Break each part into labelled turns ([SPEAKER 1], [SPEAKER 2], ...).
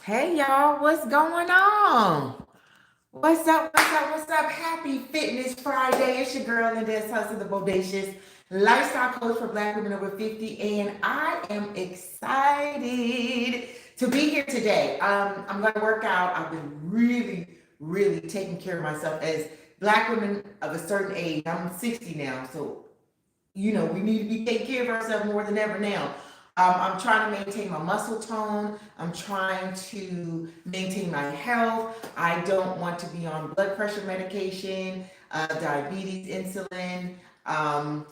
[SPEAKER 1] Hey y'all, what's going on? What's up? What's up? What's up? Happy Fitness Friday. It's your girl, Linda Hustle, the Bodacious Lifestyle Coach for Black women over 50, and I am excited to be here today. I'm going to work out. I've been really taking care of myself as Black women of a certain age. I'm 60 now, so we need to be taking care of ourselves more than ever now. I'm trying to maintain my muscle tone. I'm trying to maintain my health. I don't want to be on blood pressure medication, diabetes, insulin,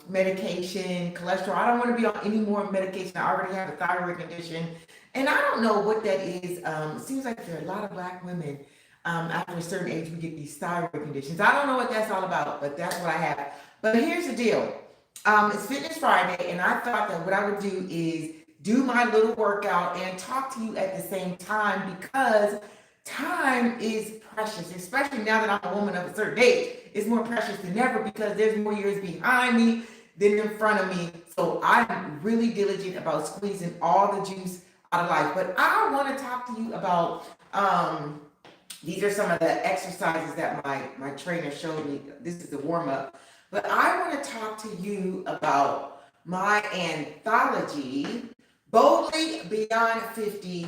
[SPEAKER 1] medication, cholesterol. I don't want to be on any more medication. I already have a thyroid condition. And I don't know what that is. It seems like there are a lot of Black women after a certain age, we get these thyroid conditions. I don't know what that's all about, but that's what I have. But here's the deal. It's Fitness Friday, and I thought that what I would do is do my little workout and talk to you at the same time because time is precious, especially now that I'm a woman of a certain age. It's more precious than ever because there's more years behind me than in front of me. So I'm really diligent about squeezing all the juice out of life. But I want to talk to you about these are some of the exercises that my trainer showed me. This is the warm-up. But I want to talk to you about my anthology, Boldly Beyond 50,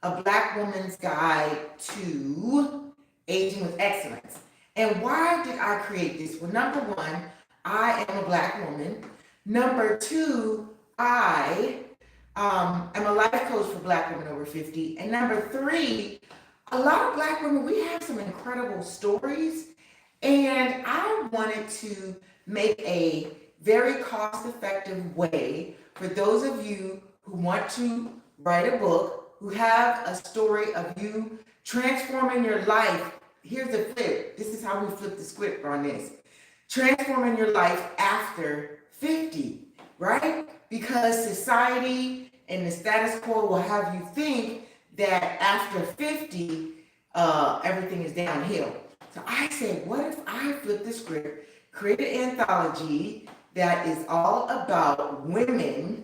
[SPEAKER 1] A Black Woman's Guide to Aging with Excellence. And why did I create this? Well, number one, I am a Black woman. Number two, I am a life coach for Black women over 50. And number three, a lot of Black women, we have some incredible stories. And I wanted to make a very cost-effective way for those of you who want to write a book, who have a story of you transforming your life. Here's the flip. This is how we flip the script on this. Transforming your life after 50, right? Because society and the status quo will have you think that after 50, everything is downhill. So I said, what if I flip the script, create an anthology that is all about women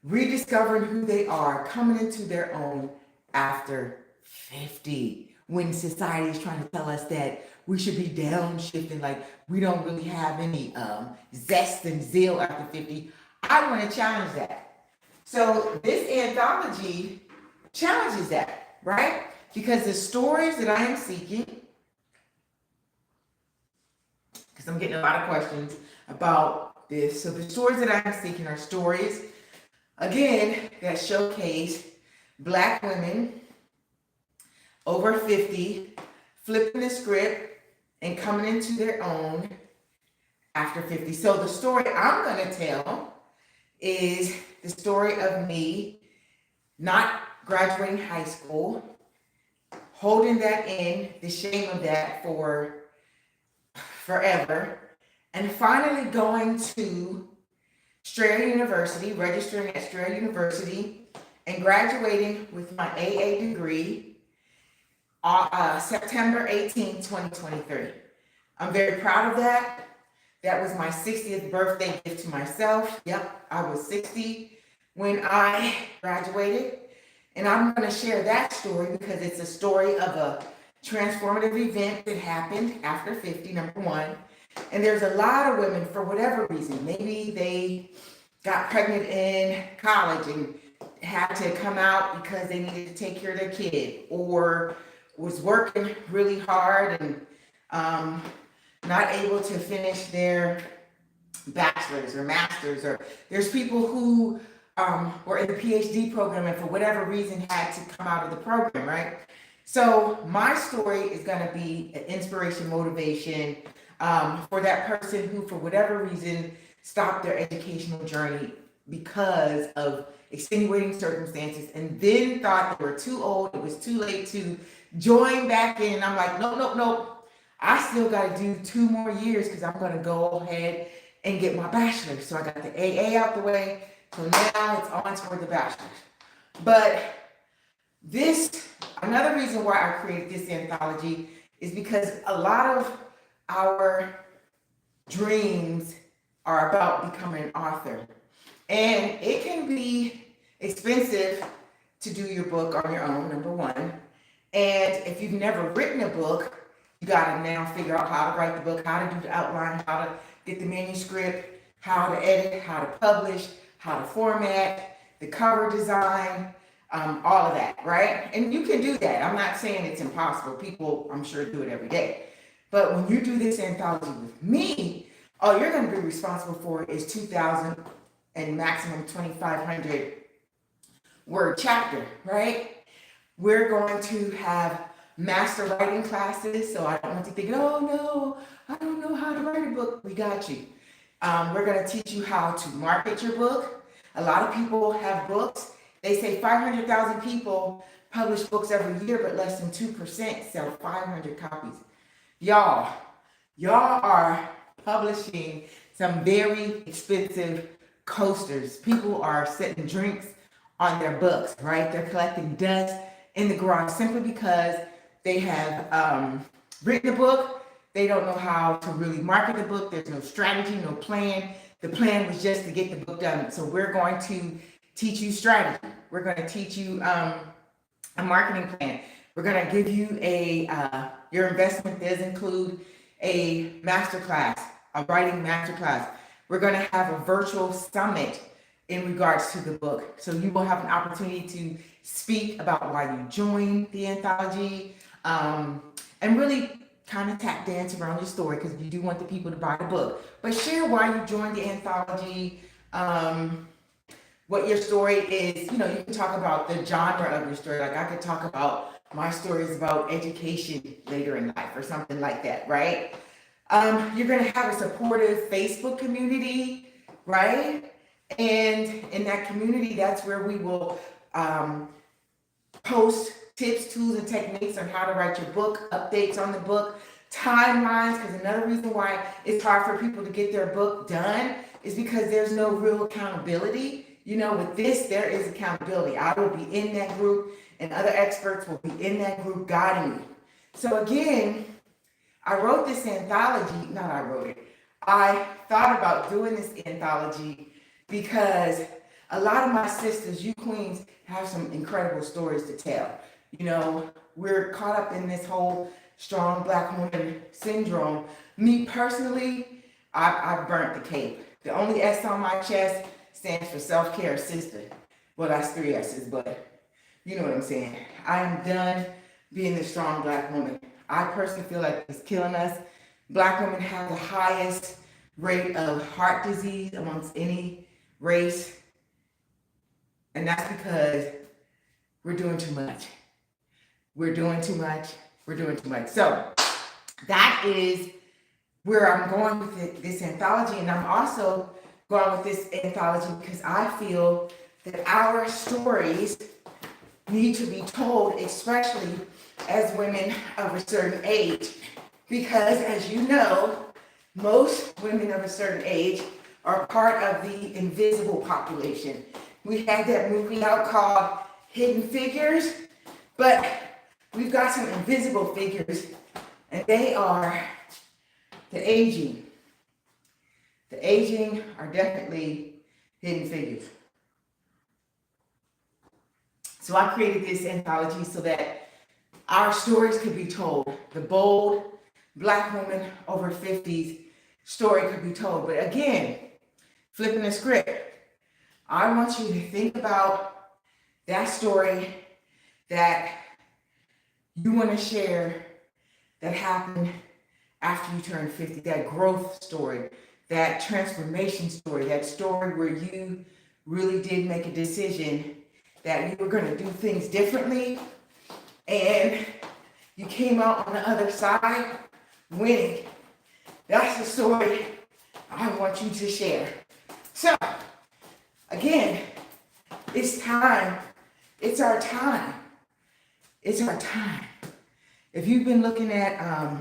[SPEAKER 1] rediscovering who they are, coming into their own after 50, when society is trying to tell us that we should be downshifting, like we don't really have any zest and zeal after 50. I want to challenge that. So this anthology challenges that, right? Because the stories that I am seeking, because I'm getting a lot of questions about this. So the stories that I'm seeking are stories, again, that showcase Black women over 50 flipping the script and coming into their own after 50. So the story I'm going to tell is the story of me not graduating high school, holding that in, the shame of that for forever, and finally going to Strayer University, registering at Strayer University, and graduating with my AA degree September 18, 2023. I'm very proud of that. That was my 60th birthday gift to myself. Yep, I was 60 when I graduated. And I'm going to share that story because it's a story of a transformative event that happened after 50, number one. And there's a lot of women, for whatever reason, maybe they got pregnant in college and had to come out because they needed to take care of their kid, or was working really hard and not able to finish their bachelor's or master's, or there's people who were in the PhD program and for whatever reason had to come out of the program, right? So my story is going to be an inspiration, motivation for that person who, for whatever reason, stopped their educational journey because of extenuating circumstances and then thought they were too old, it was too late to join back in. And I'm like, no. I still got to do 2 more years because I'm going to go ahead and get my bachelor's. So I got the AA out the way. So now it's on toward the bachelor's. But another reason why I created this anthology is because a lot of our dreams are about becoming an author. And it can be expensive to do your book on your own, number one. And if you've never written a book, you got to now figure out how to write the book, how to do the outline, how to get the manuscript, how to edit, how to publish, how to format, the cover design, all of that, right? And you can do that. I'm not saying it's impossible. People, I'm sure, do it every day. But when you do this anthology with me, all you're going to be responsible for is 2,000 and maximum 2,500 word chapter, right? We're going to have master writing classes, so I don't want you thinking, oh no, I don't know how to write a book. We got you. We're going to teach you how to market your book. A lot of people have books. They say 500,000 people publish books every year, but less than 2% sell 500 copies. Y'all are publishing some very expensive coasters. People are setting drinks on their books, right? They're collecting dust in the garage simply because they have written a book. They don't know how to really market the book. There's no strategy, no plan. The plan was just to get the book done. So we're going to teach you strategy. We're going to teach you a marketing plan. We're going to give you your investment does include a masterclass, a writing masterclass. We're going to have a virtual summit in regards to the book. So you will have an opportunity to speak about why you joined the anthology, and really kind of tap dance around your story, because you do want the people to buy the book. But share why you joined the anthology, what your story is. You know, you can talk about the genre of your story. Like I could talk about my story is about education later in life or something like that, right? You're going to have a supportive Facebook community, right? And in that community, that's where we will post tips, tools, and techniques on how to write your book, updates on the book, timelines, because another reason why it's hard for people to get their book done is because there's no real accountability. You know, with this, there is accountability. I will be in that group, and other experts will be in that group guiding you. So again, I wrote this anthology, not I wrote it, I thought about doing this anthology because a lot of my sisters, you queens, have some incredible stories to tell. You know, we're caught up in this whole strong Black woman syndrome. Me personally, I burnt the cape. The only S on my chest stands for self-care sister. Well, that's 3 S's, but you know what I'm saying. I am done being the strong Black woman. I personally feel like it's killing us. Black women have the highest rate of heart disease amongst any race. And that's because we're doing too much. We're doing too much. We're doing too much. So that is where I'm going with this anthology. And I'm also going with this anthology because I feel that our stories need to be told, especially as women of a certain age. Because as you know, most women of a certain age are part of the invisible population. We had that movie out called Hidden Figures, but we've got some invisible figures, and they are the aging. The aging are definitely hidden figures. So I created this anthology so that our stories could be told. The bold Black woman over 50s story could be told. But again, flipping the script, I want you to think about that story that you want to share that happened after you turned 50, that growth story, that transformation story, that story where you really did make a decision that you were going to do things differently and you came out on the other side winning. That's the story I want you to share. So, again, it's time. It's our time. It's our time. If you've been looking at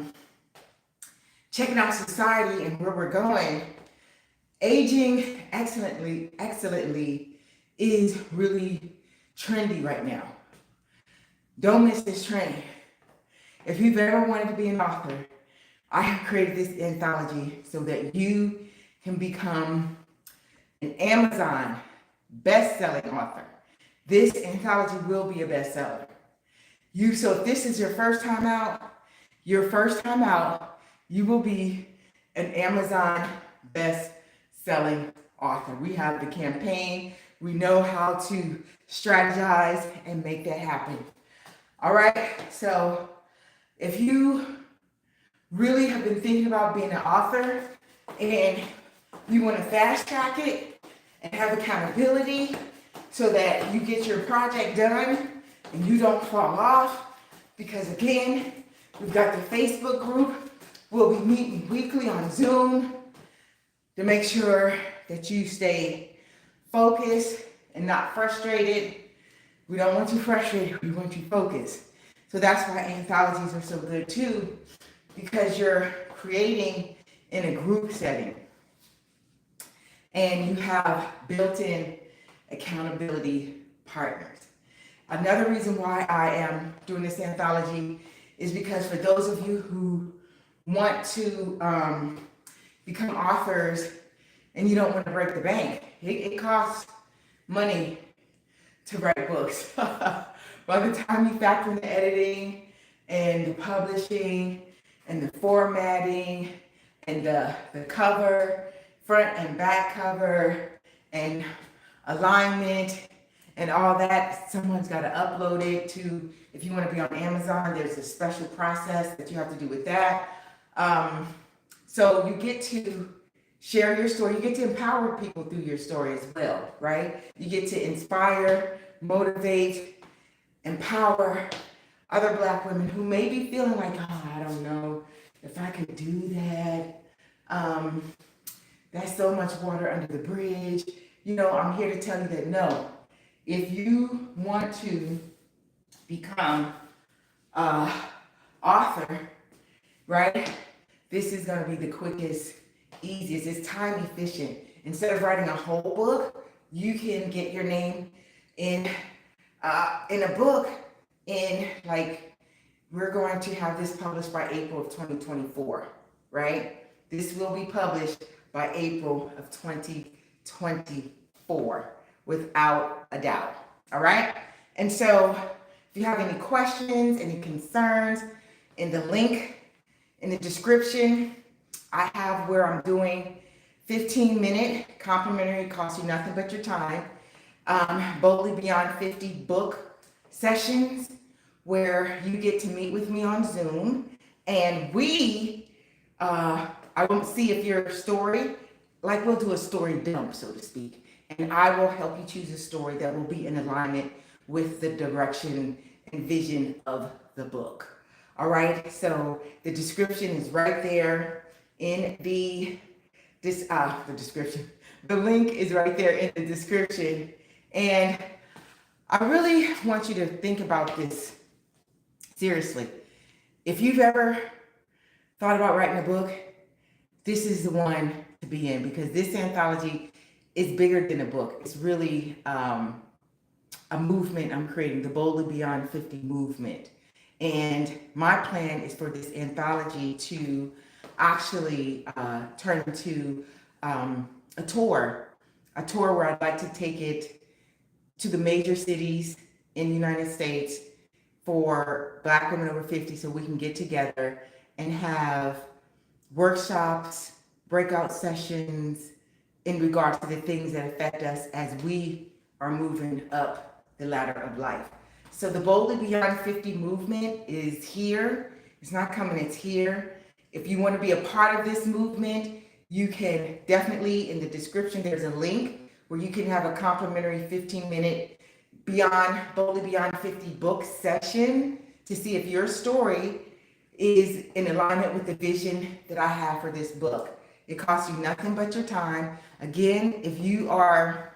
[SPEAKER 1] checking out society and where we're going, aging excellently is really trendy right now. Don't miss this trend. If you've ever wanted to be an author, I have created this anthology so that you can become an Amazon best-selling author. this anthology will be a bestseller. So if this is your first time out, you will be an Amazon best-selling author. We have the campaign. We know how to strategize and make that happen. All right. So if you really have been thinking about being an author and you want to fast track it and have accountability so that you get your project done and you don't fall off, because again, we've got the Facebook group. We'll be meeting weekly on Zoom to make sure that you stay focused and not frustrated. We don't want you frustrated, we want you focused. So that's why anthologies are so good too, because you're creating in a group setting and you have built-in accountability partners. Another reason why I am doing this anthology is because for those of you who want to become authors and you don't want to break the bank, it costs money to write books. By the time you factor in the editing and the publishing and the formatting and the cover, front and back cover and alignment and all that, someone's got to upload it to, if you want to be on Amazon, there's a special process that you have to do with that. So you get to share your story. You get to empower people through your story as well, right? You get to inspire, motivate, empower other Black women who may be feeling like, oh, I don't know if I could do that. That's so much water under the bridge. You know, I'm here to tell you that no, if you want to become an author, right, this is going to be the quickest, easiest. It's time efficient. Instead of writing a whole book, you can get your name in a book in, like, we're going to have this published by April of 2024, right? This will be published by April of 2024, without a doubt, all right? And so if you have any questions, any concerns, in the link in the description, I have where I'm doing 15-minute complimentary, cost you nothing but your time, Boldly Beyond 50 book sessions where you get to meet with me on Zoom, and I won't see if your story, like we'll do a story dump, so to speak, and I will help you choose a story that will be in alignment with the direction and vision of the book. All right, so the description is right there in the description. The link is right there in the description, and I really want you to think about this seriously. If you've ever thought about writing a book, this is the one to be in, because this anthology is bigger than a book. It's really a movement I'm creating, the Boldly Beyond 50 movement. And my plan is for this anthology to actually turn into a tour where I'd like to take it to the major cities in the United States for Black women over 50, so we can get together and have workshops, breakout sessions in regards to the things that affect us as we are moving up the ladder of life. So the Boldly Beyond 50 movement is here. It's not coming, it's here. If you want to be a part of this movement, you can definitely, in the description, there's a link where you can have a complimentary 15-minute Boldly Beyond 50 book session to see if your story is in alignment with the vision that I have for this book. It costs you nothing but your time. Again, if you are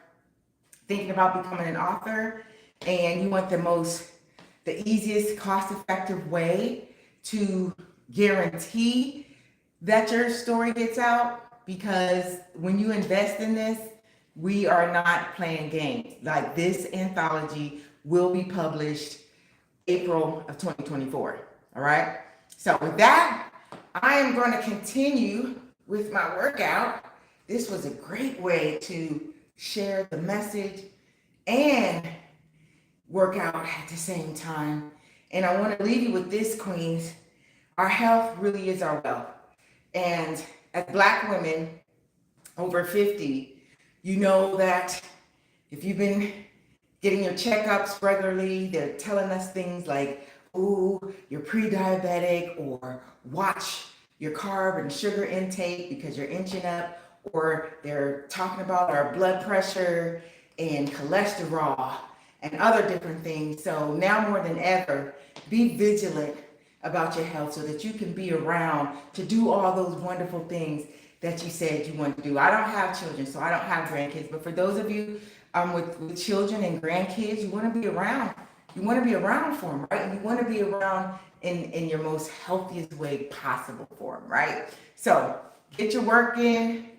[SPEAKER 1] thinking about becoming an author and you want the easiest, cost-effective way to guarantee that your story gets out, because when you invest in this, we are not playing games. Like, this anthology will be published April of 2024, all right? So with that, I am going to continue with my workout. This was a great way to share the message and work out at the same time. And I want to leave you with this, Queens. Our health really is our wealth. And as Black women over 50, you know that if you've been getting your checkups regularly, they're telling us things like, ooh, you're pre-diabetic, or watch your carb and sugar intake because you're inching up, or they're talking about our blood pressure and cholesterol and other different things. So now more than ever, be vigilant about your health so that you can be around to do all those wonderful things that you said you want to do. I don't have children, so I don't have grandkids, but for those of you with children and grandkids, you want to be around. You want to be around for them, right? And you want to be around in your most healthiest way possible for them, right? So get your work in,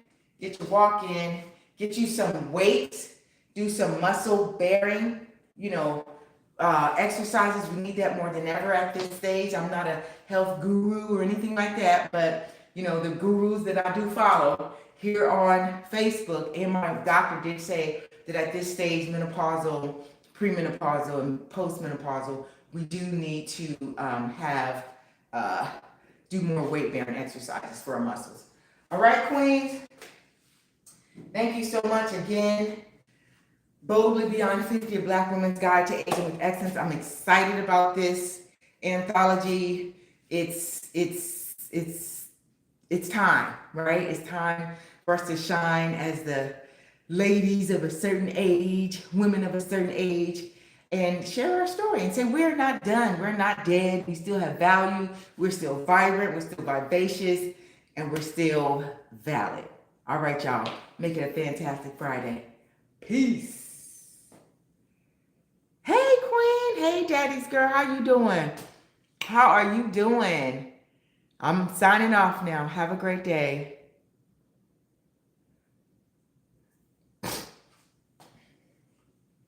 [SPEAKER 1] get your walk in, get you some weights, do some muscle bearing, you know, exercises. We need that more than ever at this stage. I'm not a health guru or anything like that, but you know, the gurus that I do follow here on Facebook, and my doctor did say that at this stage, menopausal, premenopausal, and postmenopausal, we do need to have do more weight bearing exercises for our muscles. All right, Queens. Thank you so much again. Boldly Beyond 50, a Black Woman's Guide to Aging with Excellence. I'm excited about this anthology. It's time, right? It's time for us to shine as the ladies of a certain age, women of a certain age, and share our story and say, we're not done. We're not dead. We still have value. We're still vibrant. We're still vivacious, and we're still valid. All right, y'all. Make it a fantastic Friday. Peace. Hey, Queen. Hey, Daddy's girl. How you doing? How are you doing? I'm signing off now. Have a great day.